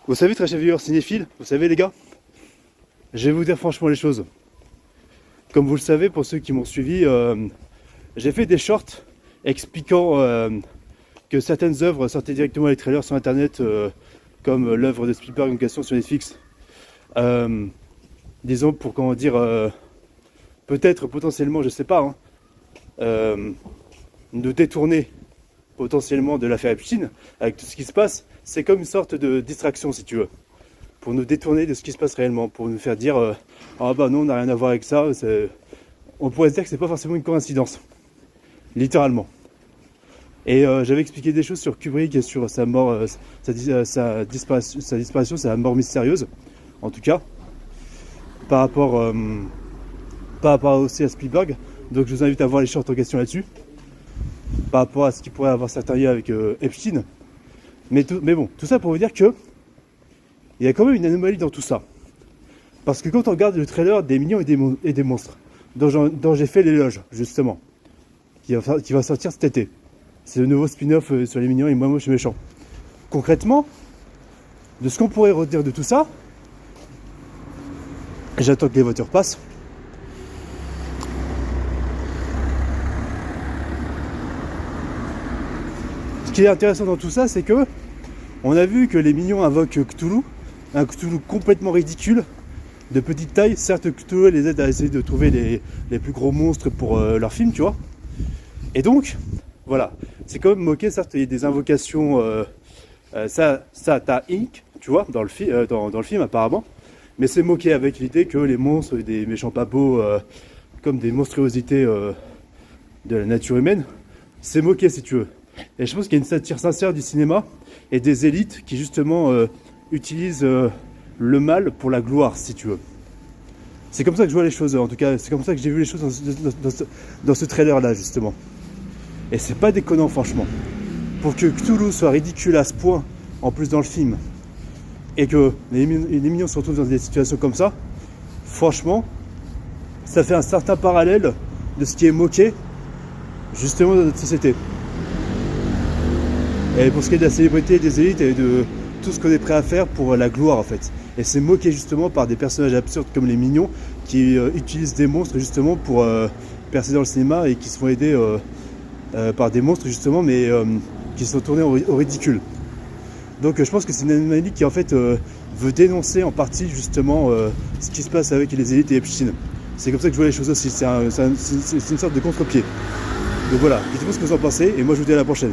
Vous savez, très chers viewers cinéphiles, vous savez les gars, je vais vous dire franchement les choses. Comme vous le savez, pour ceux qui m'ont suivi, j'ai fait des shorts expliquant que certaines œuvres sortaient directement les trailers sur internet, comme l'œuvre de Spielberg en question sur Netflix. Disons pour comment dire, peut-être potentiellement, je sais pas, nous détourner potentiellement de l'affaire Epstein avec tout ce qui se passe. C'est comme une sorte de distraction si tu veux, pour nous détourner de ce qui se passe réellement, pour nous faire dire ah bah non, on n'a rien à voir avec ça. On pourrait se dire que c'est pas forcément une coïncidence, littéralement. Et j'avais expliqué des choses sur Kubrick et sur sa mort, sa disparition, sa mort mystérieuse, en tout cas, par rapport aussi à Spielberg. Donc je vous invite à voir les shorts en question là-dessus, par rapport à ce qui pourrait avoir certains liens avec Epstein. Mais bon, tout ça pour vous dire que il y a quand même une anomalie dans tout ça. Parce que quand on regarde le trailer des Mignons et des Monstres, dont j'ai fait l'éloge, justement, qui va sortir cet été. C'est le nouveau spin-off sur les Mignons et Moi Moche et Méchant. Concrètement, de ce qu'on pourrait retenir de tout ça, j'attends que les voitures passent. Ce qui est intéressant dans tout ça, c'est que on a vu que les Mignons invoquent Cthulhu, un Cthulhu complètement ridicule, de petite taille. Certes, Cthulhu les aide à essayer de trouver les plus gros monstres pour leur film, tu vois. Et donc, voilà, c'est quand même moqué. Certes, il y a des invocations, ça t'as Inc, tu vois, dans le film apparemment. Mais c'est moqué avec l'idée que les monstres, des méchants pas beaux, comme des monstruosités de la nature humaine, c'est moqué si tu veux. Et je pense qu'il y a une satire sincère du cinéma et des élites qui justement utilisent le mal pour la gloire, si tu veux. C'est comme ça que je vois les choses, en tout cas, c'est comme ça que j'ai vu les choses dans ce trailer-là, justement. Et c'est pas déconnant, franchement. Pour que Cthulhu soit ridicule à ce point, en plus dans le film, et que les Mignons se retrouvent dans des situations comme ça, franchement, ça fait un certain parallèle de ce qui est moqué, justement, dans notre société. Et pour ce qui est de la célébrité, des élites et de tout ce qu'on est prêt à faire pour la gloire en fait. Et c'est moqué justement par des personnages absurdes comme les Mignons qui utilisent des monstres justement pour percer dans le cinéma et qui se font aider par des monstres justement mais qui sont tournés au ridicule. Donc je pense que c'est une anomalie qui en fait veut dénoncer en partie justement ce qui se passe avec les élites et Epstein. C'est comme ça que je vois les choses aussi, c'est une sorte de contre-pied. Donc voilà, dites-moi ce que vous en pensez et moi je vous dis à la prochaine.